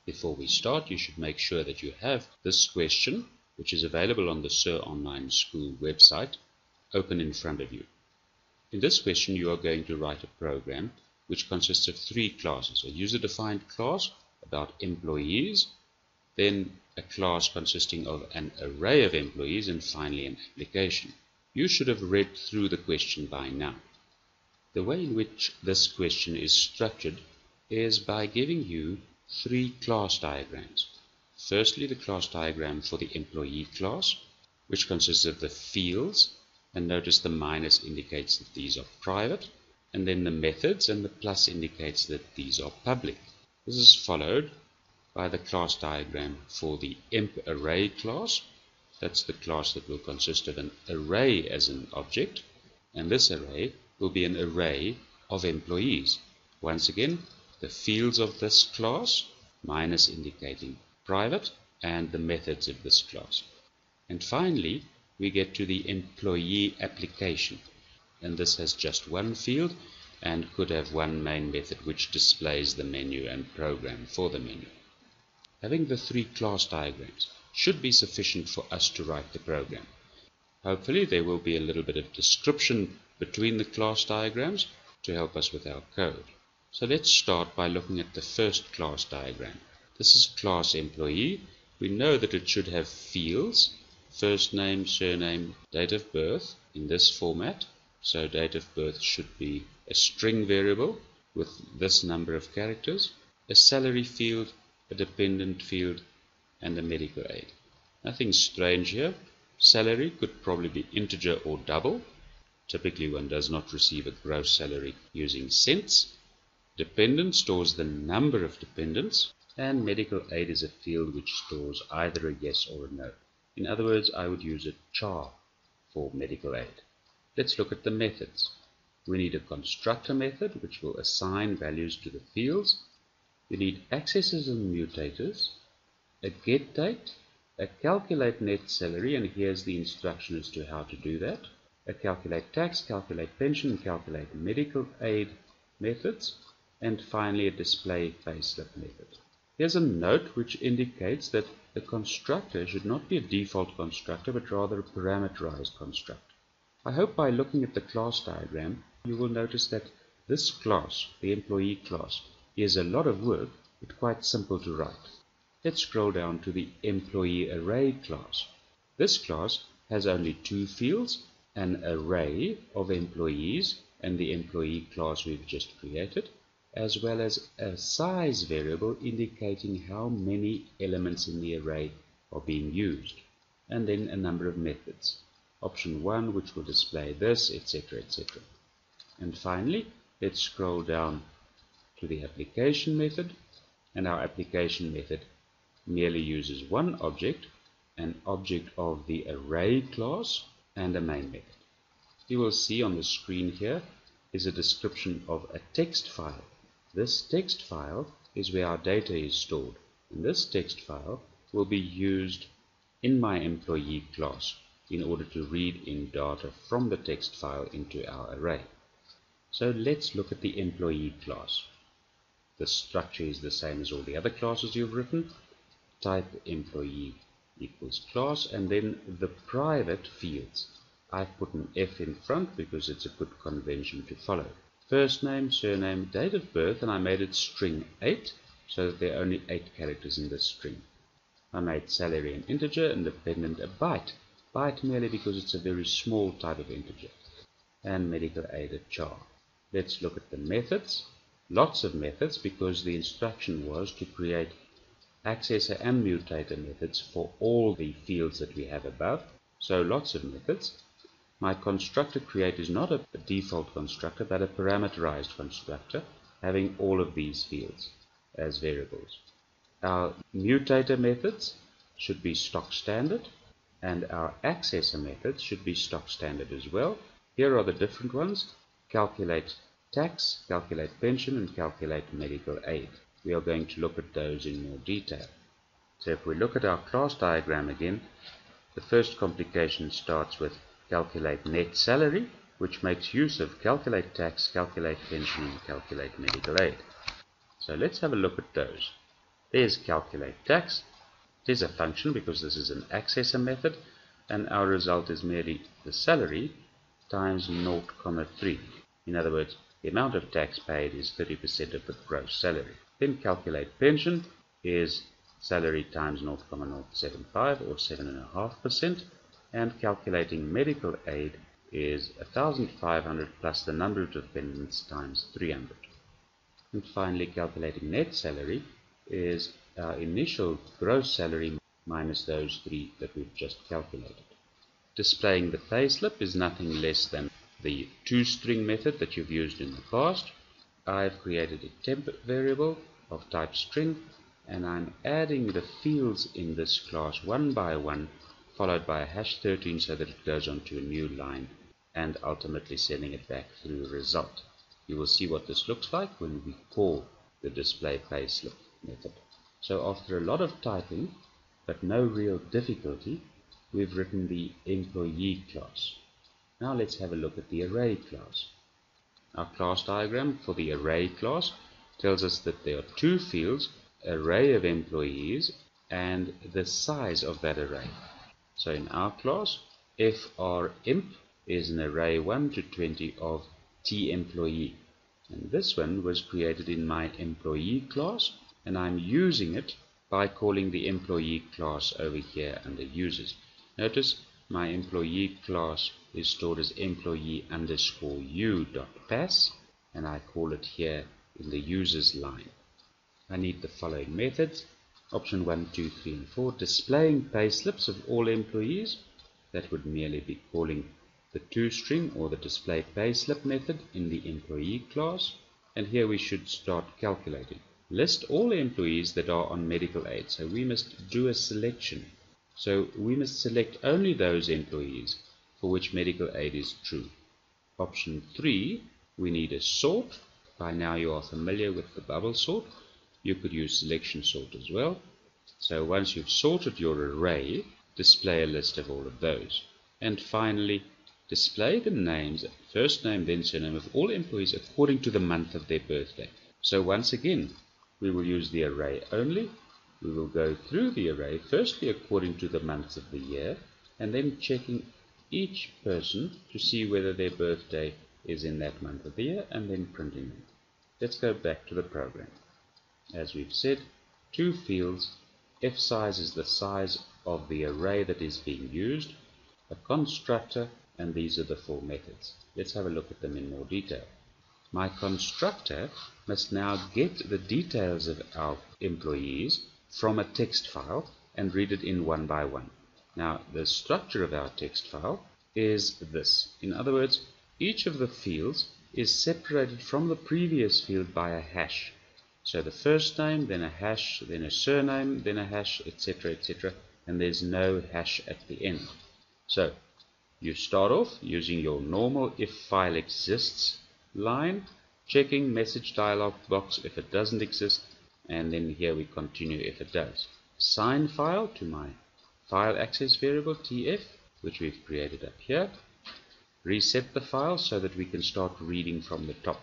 Before we start, you should make sure that you have this question, which is available on the SSir Online School website, open in front of you. In this question, you are going to write a program which consists of three classes: a user-defined class about employees, then a class consisting of an array of employees, and finally an application. You should have read through the question by now. The way in which this question is structured is by giving you three class diagrams. Firstly, the class diagram for the employee class, which consists of the fields, and notice the minus indicates that these are private, and then the methods, and the plus indicates that these are public. This is followed by the class diagram for the emp array class. That's the class that will consist of an array as an object, and this array will be an array of employees. Once again, the fields of this class, minus indicating private, and the methods of this class. And finally, we get to the employee application, and this has just one field and could have one main method which displays the menu and program for the menu. Having the three class diagrams should be sufficient for us to write the program. Hopefully there will be a little bit of description between the class diagrams to help us with our code. So let's start by looking at the first class diagram. This is class employee. We know that it should have fields: first name, surname, date of birth in this format. So date of birth should be a string variable with this number of characters, a salary field, a dependent field, and a medical aid. Nothing strange here. Salary could probably be integer or double. Typically one does not receive a gross salary using cents. Dependent stores the number of dependents, and medical aid is a field which stores either a yes or a no. In other words, I would use a char for medical aid. Let's look at the methods. We need a constructor method which will assign values to the fields. We need accessors and mutators, a get date, a calculate net salary, and here's the instruction as to how to do that, a calculate tax, calculate pension, and calculate medical aid methods, and finally a display payslip method. Here's a note which indicates that the constructor should not be a default constructor but rather a parameterized constructor. I hope by looking at the class diagram you will notice that this class, the employee class, is a lot of work but quite simple to write. Let's scroll down to the employee array class. This class has only two fields: an array of employees and the employee class we've just created, as well as a size variable indicating how many elements in the array are being used, and then a number of methods. Option 1 which will display this, etc., etc. And finally, let's scroll down to the application method, and our application method merely uses one object, an object of the array class, and a main method. You will see on the screen here is a description of a text file. This text file is where our data is stored, and this text file will be used in my employee class in order to read in data from the text file into our array. So let's look at the employee class. The structure is the same as all the other classes you've written. Type employee equals class, and then the private fields. I've put an F in front because it's a good convention to follow. First name, surname, date of birth, and I made it string 8 so that there are only 8 characters in this string. I made salary an integer and dependent a byte. Byte merely because it's a very small type of integer. And medical aid a char. Let's look at the methods. Lots of methods because the instruction was to create accessor and mutator methods for all the fields that we have above. So lots of methods. My constructor create is not a default constructor but a parameterized constructor having all of these fields as variables. Our mutator methods should be stock standard, and our accessor methods should be stock standard as well. Here are the different ones: calculate tax, calculate pension, and calculate medical aid. We are going to look at those in more detail. So if we look at our class diagram again, the first complication starts with calculate net salary, which makes use of calculate tax, calculate pension, and calculate medical aid. So let's have a look at those. There's calculate tax. It is a function because this is an accessor method, and our result is merely the salary times 0,3. In other words, the amount of tax paid is 30% of the gross salary. Then calculate pension is salary times 0,075 or 7.5%, and calculating medical aid is 1,500 plus the number of dependents times 300. And finally, calculating net salary is our initial gross salary minus those three that we've just calculated. Displaying the payslip is nothing less than the toString method that you've used in the past. I've created a temp variable of type string, and I'm adding the fields in this class one by one, followed by a #13 so that it goes on to a new line, and ultimately sending it back through a result. You will see what this looks like when we call the display payslip method. So after a lot of typing, but no real difficulty, we've written the employee class. Now let's have a look at the array class. Our class diagram for the array class tells us that there are two fields, array of employees and the size of that array. So in our class, frEmp is an array 1 to 20 of tEmployee. And this one was created in my employee class, and I'm using it by calling the employee class over here under users. Notice my employee class is stored as employee_u.pass, and I call it here in the users line. I need the following methods: option 1, 2, 3, and 4, displaying payslips of all employees. That would merely be calling the toString or the display payslip method in the employee class, and here we should start calculating. List all employees that are on medical aid, so we must do a selection. So we must select only those employees for which medical aid is true. Option 3, we need a sort. By now you are familiar with the bubble sort. You could use selection sort as well. So once you've sorted your array, display a list of all of those. And finally, display the names, first name then surname, of all employees according to the month of their birthday. So once again, we will use the array only. We will go through the array, firstly according to the months of the year, and then checking each person to see whether their birthday is in that month of the year, and then printing them. Let's go back to the program. As we've said, two fields. Fsize is the size of the array that is being used, a constructor, and these are the four methods. Let's have a look at them in more detail. My constructor must now get the details of our employees from a text file and read it in one by one. Now, the structure of our text file is this. In other words, each of the fields is separated from the previous field by a hash. So the first name, then a hash, then a surname, then a hash, etc., etc., and there's no hash at the end. So you start off using your normal if file exists line, checking message dialog box if it doesn't exist, and then here we continue if it does. Assign file to my file access variable tf, which we've created up here. Reset the file so that we can start reading from the top.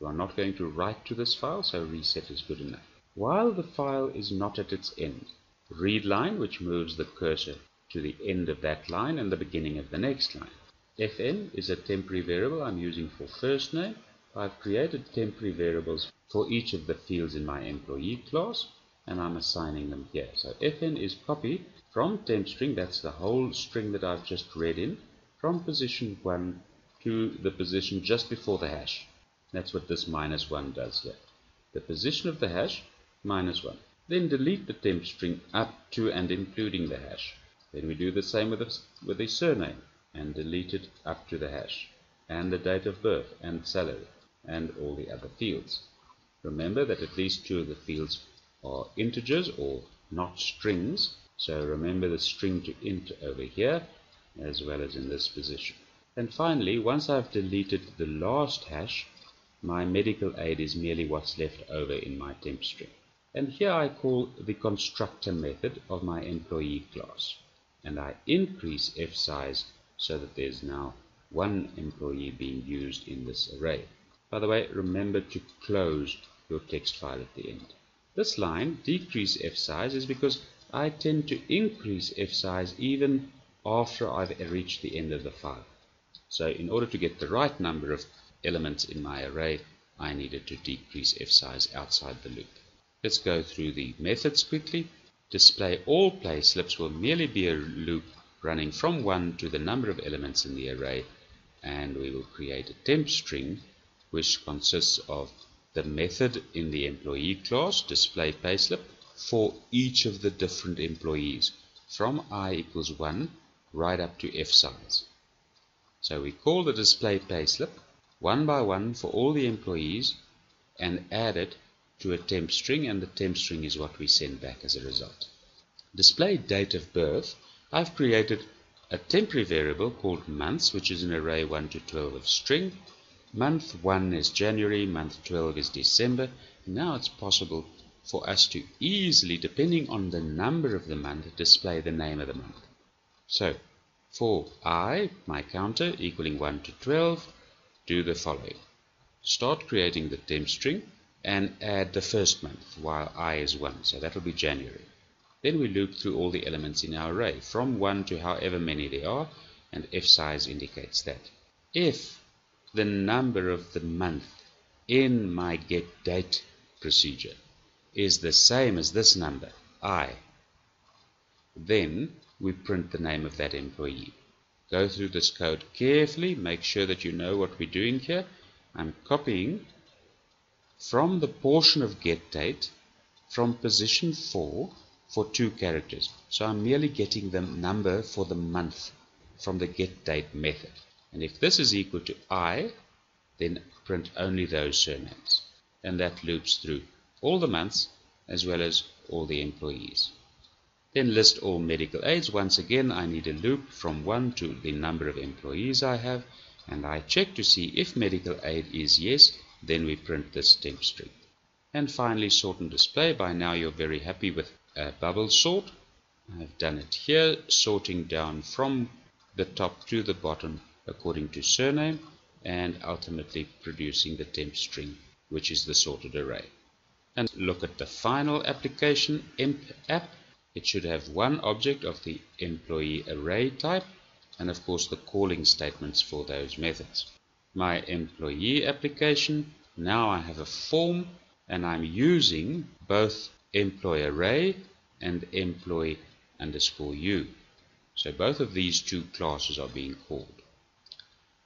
We are not going to write to this file, so reset is good enough. While the file is not at its end, read line, which moves the cursor to the end of that line and the beginning of the next line. Fn is a temporary variable I'm using for first name. I've created temporary variables for each of the fields in my employee class, and I'm assigning them here. So Fn is copied from temp string, that's the whole string that I've just read in, from position 1 to the position just before the hash. That's what this -1 does here. The position of the hash, -1. Then delete the temp string up to and including the hash. Then we do the same with the surname, and delete it up to the hash, and the date of birth, and salary, and all the other fields. Remember that at least two of the fields are integers or not strings, so remember the string to int over here, as well as in this position. And finally, once I've deleted the last hash, my medical aid is merely what's left over in my temp string. And here I call the constructor method of my employee class, and I increase fsize so that there's now one employee being used in this array. By the way, remember to close your text file at the end. This line, decrease f size, is because I tend to increase f size even after I've reached the end of the file. So in order to get the right number of elements in my array, I needed to decrease f size outside the loop. Let's go through the methods quickly. Display all payslips will merely be a loop running from 1 to the number of elements in the array, and we will create a temp string which consists of the method in the employee class, display payslip, for each of the different employees from I equals 1 right up to f size. So we call the display payslip one by one for all the employees and add it to a temp string, and the temp string is what we send back as a result. Display date of birth. I've created a temporary variable called months, which is an array 1 to 12 of string. Month 1 is January, month 12 is December. Now it's possible for us to easily, depending on the number of the month, display the name of the month. So for I, my counter, equaling 1 to 12, do the following. Start creating the temp string and add the first month while I is 1, so that will be January. Then we loop through all the elements in our array, from 1 to however many there are, and f size indicates that. If the number of the month in my getDate procedure is the same as this number, I, then we print the name of that employee. Go through this code carefully, make sure that you know what we're doing here. I'm copying from the portion of getDate from position 4 for 2 characters. So I'm merely getting the number for the month from the getDate method. And if this is equal to I, then print only those surnames. And that loops through all the months as well as all the employees. Then list all medical aids. Once again, I need a loop from 1 to the number of employees I have, and I check to see if medical aid is yes, then we print this temp string. And finally, sort and display. By now you're very happy with a bubble sort. I've done it here, sorting down from the top to the bottom according to surname, and ultimately producing the temp string, which is the sorted array. And look at the final application, emp app. It should have one object of the employee array type, and of course the calling statements for those methods. My employee application, now I have a form, and I'm using both employee array and employee underscore u. So both of these two classes are being called.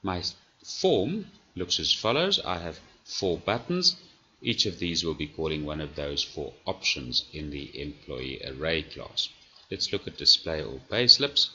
My form looks as follows. I have 4 buttons. Each of these will be calling one of those 4 options in the employee array class. Let's look at display all payslips.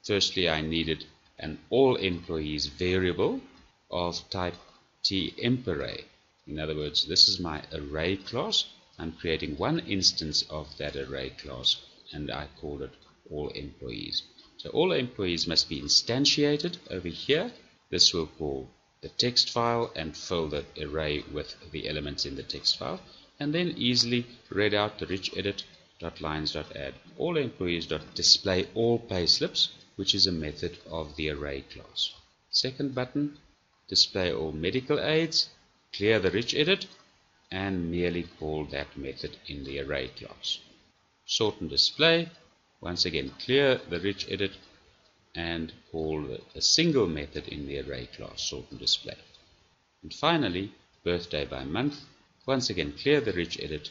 Firstly, I needed an all employees variable of type temporary. In other words, this is my array class. I'm creating one instance of that array class, and I called it all employees. So all employees must be instantiated over here. This will call the text file and fill the array with the elements in the text file, and then easily read out the rich edit.lines.add all employees.display all payslips, which is a method of the array class. Second button, display all medical aids, clear the rich edit, and merely call that method in the array class. Sort and display, once again clear the rich edit and call a single method in the array class, sort and display. And finally, birthday by month, once again clear the rich edit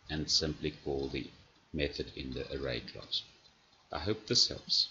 and simply call the method in the array class. I hope this helps.